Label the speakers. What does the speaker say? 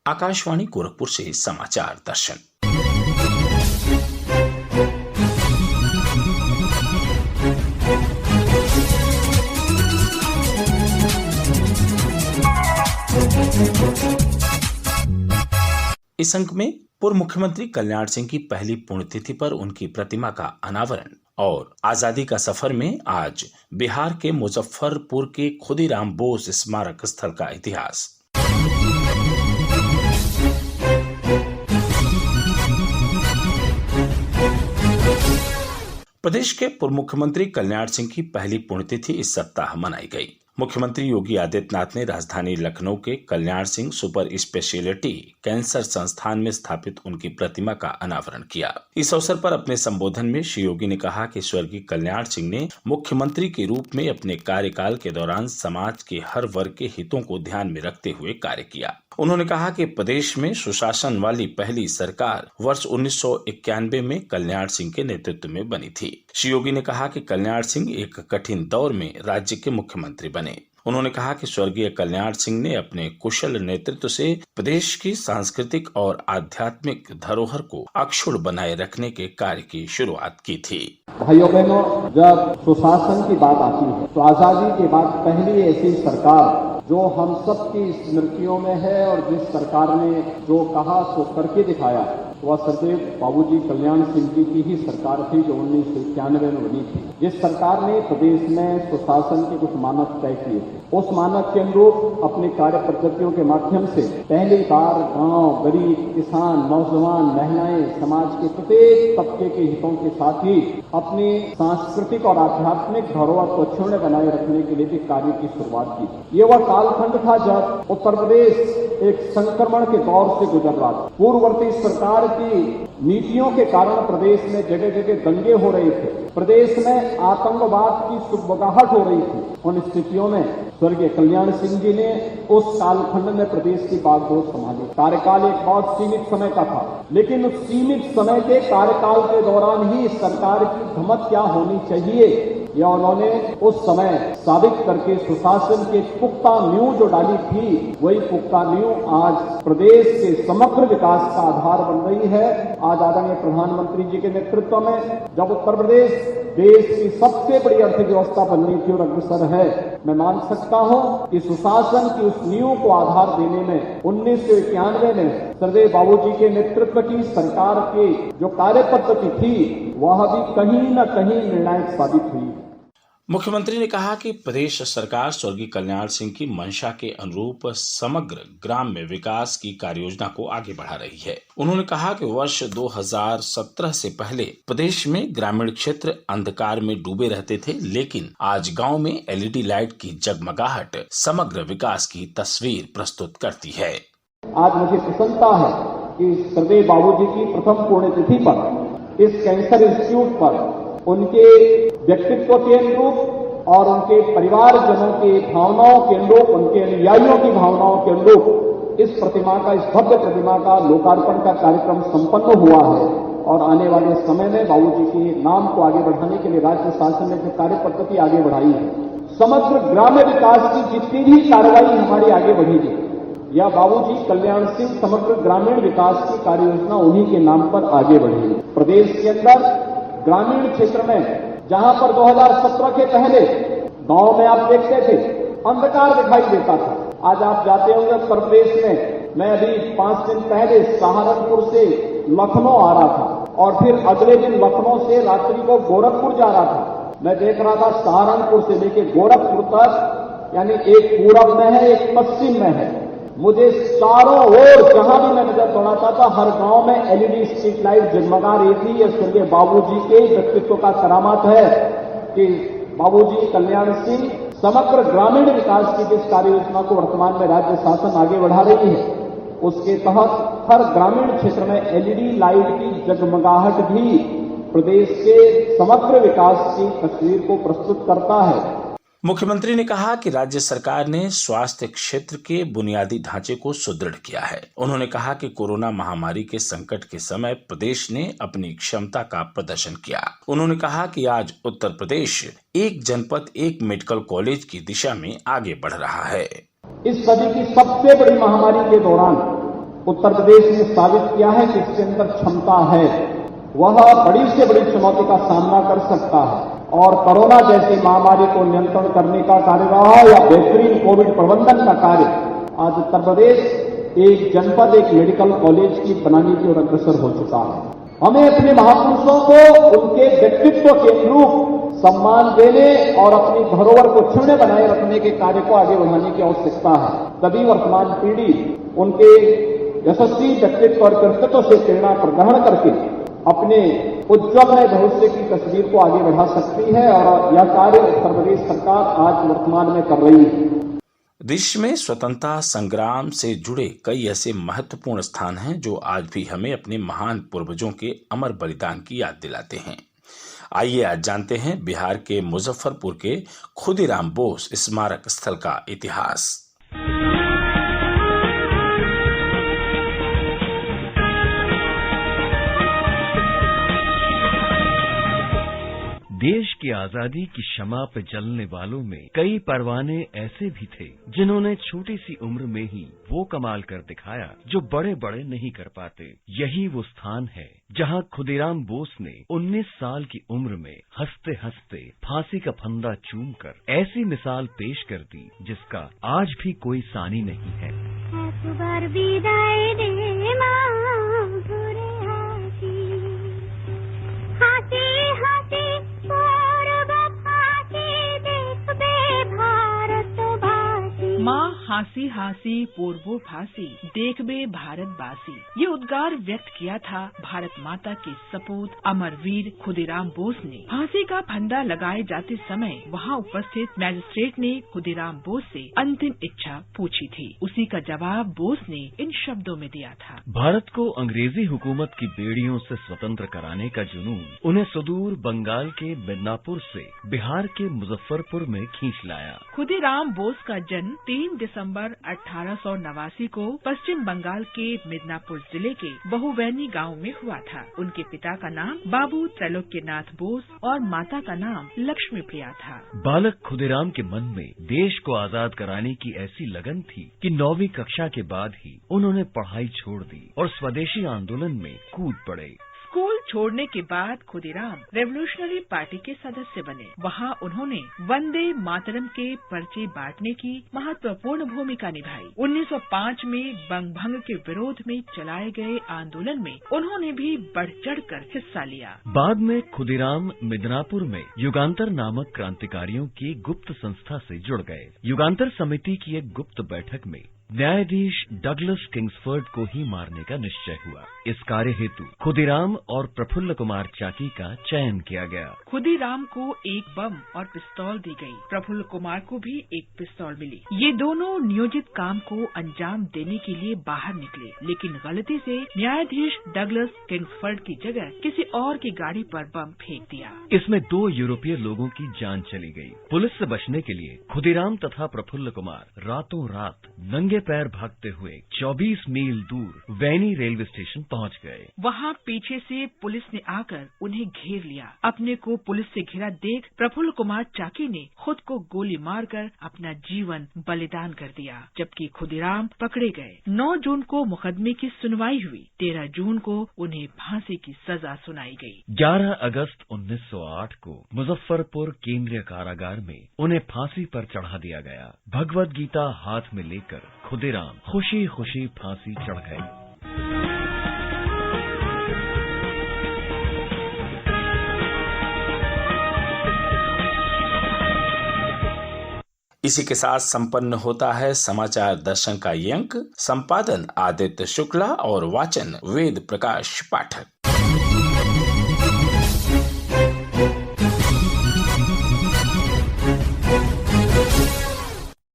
Speaker 1: आकाशवाणी गोरखपुर से समाचार दर्शन। इस अंक में पूर्व मुख्यमंत्री कल्याण सिंह की पहली पुण्यतिथि पर उनकी प्रतिमा का अनावरण और आजादी का सफर में आज बिहार के मुजफ्फरपुर के खुदीराम बोस स्मारक स्थल का इतिहास। प्रदेश के पूर्व मुख्यमंत्री कल्याण सिंह की पहली पुण्यतिथि इस सप्ताह मनाई गई। मुख्यमंत्री योगी आदित्यनाथ ने राजधानी लखनऊ के Kalyan Singh super speciality cancer संस्थान में स्थापित उनकी प्रतिमा का अनावरण किया। इस अवसर पर अपने संबोधन में श्री योगी ने कहा कि स्वर्गीय कल्याण सिंह ने मुख्यमंत्री के रूप में अपने कार्यकाल के दौरान समाज के हर वर्ग के हितों को ध्यान में रखते हुए कार्य किया। उन्होंने कहा कि प्रदेश में सुशासन वाली पहली सरकार वर्ष 1991 में कल्याण सिंह के नेतृत्व में बनी थी। श्री योगी ने कहा कि कल्याण सिंह एक कठिन दौर में राज्य के मुख्यमंत्री बने। उन्होंने कहा कि स्वर्गीय कल्याण सिंह ने अपने कुशल नेतृत्व से प्रदेश की सांस्कृतिक और आध्यात्मिक धरोहर को अक्षुण्ण बनाए रखने के कार्य की शुरुआत की थी।
Speaker 2: भाइयों बहनों, जब सुशासन की बात आती है तो आजादी के बाद पहली ऐसी सरकार जो हम सबकी स्मृतियों में है और जिस सरकार ने जो कहा सो करके दिखाया, वह सदैव बाबूजी कल्याण सिंह जी की ही सरकार थी जो 1991 में बनी थी। जिस सरकार ने प्रदेश में सुशासन के कुछ मानक तय किए थे, उस मानक के अनुरूप अपने कार्य पद्धतियों के माध्यम से पहली बार गांव, गरीब, किसान, नौजवान, महिलाएं, समाज के प्रत्येक तबके के हितों के साथ ही अपनी सांस्कृतिक और आध्यात्मिक धरोहर को अक्षुण्ण बनाए रखने के लिए भी कार्य की शुरुआत की। ये वह कालखंड था जब उत्तर प्रदेश एक संक्रमण के दौर से गुजर रहा था। पूर्ववर्ती सरकार की नीतियों के कारण प्रदेश में जगह जगह दंगे हो रहे थे, प्रदेश में आतंकवाद की सुगबुगाहट हो रही थी। उन स्थितियों में स्वर्गीय कल्याण सिंह जी ने उस कालखंड में प्रदेश की बागडोर संभाली। कार्यकाल एक बहुत सीमित समय का था, लेकिन उस सीमित समय के कार्यकाल के दौरान ही सरकार की धमक क्या होनी चाहिए या उन्होंने उस समय साबित करके सुशासन के पुख्ता नींव जो डाली थी, वही पुख्ता नींव आज प्रदेश के समग्र विकास का आधार बन रही है। आज आदरणीय प्रधानमंत्री जी के नेतृत्व में जब उत्तर प्रदेश देश की सबसे बड़ी अर्थव्यवस्था बनने की ओर अग्रसर है, मैं मान सकता हूं कि सुशासन की उस नींव को आधार देने में 1991 में सरदेव बाबूजी के नेतृत्व की सरकार की जो कार्य पद्धति थी, वह भी कहीं न कहीं निर्णायक साबित हुई।
Speaker 1: मुख्यमंत्री ने कहा कि प्रदेश सरकार स्वर्गीय कल्याण सिंह की मंशा के अनुरूप समग्र ग्राम में विकास की कार्ययोजना को आगे बढ़ा रही है। उन्होंने कहा कि वर्ष 2017 से पहले प्रदेश में ग्रामीण क्षेत्र अंधकार में डूबे रहते थे, लेकिन आज गांव में एलईडी लाइट की जगमगाहट समग्र विकास की तस्वीर प्रस्तुत करती है।
Speaker 2: आज मुझे प्रसन्नता है कि सरदेव बाबूजी की प्रथम पुण्यतिथि पर इस कैंसर इंस्टीट्यूट पर उनके व्यक्तित्व के अनुरूप और उनके परिवारजनों की भावनाओं के अनुरूप, उनके अनुयायियों की भावनाओं के अनुरूप इस प्रतिमा का, इस भव्य प्रतिमा का लोकार्पण का कार्यक्रम संपन्न हुआ है। और आने वाले समय में बाबूजी के नाम को आगे बढ़ाने के लिए राज्य शासन ने जो कार्य पद्धति आगे बढ़ाई है, समग्र ग्राम्य विकास की जितनी भी कार्रवाई हमारी आगे बढ़ेगी, या बाबूजी कल्याण सिंह समग्र ग्रामीण विकास की कार्य योजना उन्हीं के नाम पर आगे बढ़ेगी। प्रदेश के अंदर ग्रामीण क्षेत्र में जहां पर 2017 के पहले गांव में आप देखते थे अंधकार दिखाई देता था, आज आप जाते होंगे उत्तर प्रदेश में। मैं अभी 5 दिन पहले सहारनपुर से लखनऊ आ रहा था और फिर अगले दिन लखनऊ से रात्रि को गोरखपुर जा रहा था। मैं देख रहा था सहारनपुर से लेकर गोरखपुर तक, यानी एक पूरब में है, एक पश्चिम में है। मुझे चारों ओर जहां भी मैं नजर दौड़ाता था, हर गांव में एलईडी स्ट्रीट लाइट जगमगा रही थी। यह स्वर्गीय बाबूजी के व्यक्तित्व का करामात है कि बाबूजी कल्याण सिंह समग्र ग्रामीण विकास की जिस कार्य योजना को वर्तमान में राज्य शासन आगे बढ़ा रही है, उसके तहत हर ग्रामीण क्षेत्र में एलईडी लाइट की जगमगाहट भी प्रदेश के समग्र विकास की तस्वीर को प्रस्तुत करता है।
Speaker 1: मुख्यमंत्री ने कहा कि राज्य सरकार ने स्वास्थ्य क्षेत्र के बुनियादी ढांचे को सुदृढ़ किया है। उन्होंने कहा कि कोरोना महामारी के संकट के समय प्रदेश ने अपनी क्षमता का प्रदर्शन किया। उन्होंने कहा कि आज उत्तर प्रदेश एक जनपद एक मेडिकल कॉलेज की दिशा में आगे बढ़ रहा है।
Speaker 2: इस सदी की सबसे बड़ी महामारी के दौरान उत्तर प्रदेश ने साबित किया है कि इसके अंदर क्षमता है, वह बड़ी से बड़ी चुनौती का सामना कर सकता है और कोरोना जैसी महामारी को नियंत्रण करने का कार्य रहा या बेहतरीन कोविड प्रबंधन का कार्य, आज उत्तर प्रदेश एक जनपद, एक मेडिकल कॉलेज की बनाने की ओर अग्रसर हो चुका है। हमें अपने महापुरुषों को उनके व्यक्तित्व के अनुरूप सम्मान देने और अपनी धरोहर को क्षुण्ण बनाए रखने के कार्य को आगे बढ़ाने की आवश्यकता है। तभी वर्तमान पीढ़ी उनके यशस्वी व्यक्तित्व और कर्तव्य से प्रेरणा ग्रहण करके अपने उज्ज्वल नए भविष्य की तस्वीर को आगे बढ़ा सकती है और यह कार्य उत्तर प्रदेश सरकार आज वर्तमान में कर रही है।
Speaker 1: देश में स्वतंत्रता संग्राम से जुड़े कई ऐसे महत्वपूर्ण स्थान हैं जो आज भी हमें अपने महान पूर्वजों के अमर बलिदान की याद दिलाते हैं। आइए आज जानते हैं बिहार के मुजफ्फरपुर के खुदीराम बोस स्मारक स्थल का इतिहास।
Speaker 3: देश की आजादी की शमा पे जलने वालों में कई परवाने ऐसे भी थे जिन्होंने छोटी सी उम्र में ही वो कमाल कर दिखाया जो बड़े बड़े नहीं कर पाते। यही वो स्थान है जहां खुदीराम बोस ने 19 साल की उम्र में हंसते हंसते फांसी का फंदा चूमकर ऐसी मिसाल पेश कर दी जिसका आज भी कोई सानी नहीं है।
Speaker 4: माँ हासी हासी पूर्वो फांसी देखबे भारतवासी, ये उद्गार व्यक्त किया था भारत माता के सपूत अमरवीर खुदीराम बोस ने। फांसी का फंदा लगाए जाते समय वहाँ उपस्थित मैजिस्ट्रेट ने खुदीराम बोस से अंतिम इच्छा पूछी थी। उसी का जवाब बोस ने इन शब्दों में दिया था।
Speaker 3: भारत को अंग्रेजी हुकूमत की बेड़ियों से स्वतंत्र कराने का जुनून उन्हें सुदूर बंगाल के मिदनापुर से बिहार के मुजफ्फरपुर में खींच लाया।
Speaker 4: खुदीराम बोस का जन्म 3 दिसंबर 1889 को पश्चिम बंगाल के मिदनापुर जिले के बहुवैनी गांव में हुआ था। उनके पिता का नाम बाबू त्रैलोक्यनाथ बोस और माता का नाम लक्ष्मी प्रिया था।
Speaker 3: बालक खुदीराम के मन में देश को आजाद कराने की ऐसी लगन थी कि 9वीं कक्षा के बाद ही उन्होंने पढ़ाई छोड़ दी और स्वदेशी आंदोलन में कूद पड़े।
Speaker 4: स्कूल छोड़ने के बाद खुदीराम रेवोल्यूशनरी पार्टी के सदस्य बने। वहाँ उन्होंने वंदे मातरम के पर्चे बांटने की महत्वपूर्ण भूमिका निभाई। 1905 में बंग भंग के विरोध में चलाए गए आंदोलन में उन्होंने भी बढ़ चढ़कर हिस्सा लिया।
Speaker 3: बाद में खुदीराम मिदनापुर में युगांतर नामक क्रांतिकारियों की गुप्त संस्था से जुड़ गए। युगांतर समिति की एक गुप्त बैठक में न्यायाधीश डगलस किंग्सफोर्ड को ही मारने का निश्चय हुआ। इस कार्य हेतु खुदीराम और प्रफुल्ल कुमार चाकी का चयन किया गया।
Speaker 4: खुदीराम को एक बम और पिस्तौल दी गई। प्रफुल्ल कुमार को भी एक पिस्तौल मिली। ये दोनों नियोजित काम को अंजाम देने के लिए बाहर निकले, लेकिन गलती से न्यायाधीश डगलस किंग्सफोर्ड की जगह किसी और की गाड़ी पर बम फेंक दिया।
Speaker 3: इसमें 2 यूरोपीय लोगों की जान चली गई। पुलिस से बचने के लिए खुदीराम तथा प्रफुल्ल कुमार रातों रात नंगे पैर भागते हुए 24 मील दूर वैनी रेलवे स्टेशन पहुंच गए।
Speaker 4: वहां पीछे से पुलिस ने आकर उन्हें घेर लिया। अपने को पुलिस से घिरा देख प्रफुल्ल कुमार चाकी ने खुद को गोली मारकर अपना जीवन बलिदान कर दिया, जबकि खुदीराम पकड़े गए। 9 जून को मुकदमे की सुनवाई हुई। 13 जून को उन्हें फांसी की सजा सुनाई गई।
Speaker 3: 11 अगस्त 1908 को मुजफ्फरपुर केंद्रीय कारागार में उन्हें फांसी पर चढ़ा दिया गया। भगवद गीता हाथ में लेकर खुदीराम खुशी खुशी फांसी चढ़ गए।
Speaker 1: इसी के साथ संपन्न होता है समाचार दर्शन का ये अंक। संपादन आदित्य शुक्ला और वाचन वेद प्रकाश पाठक।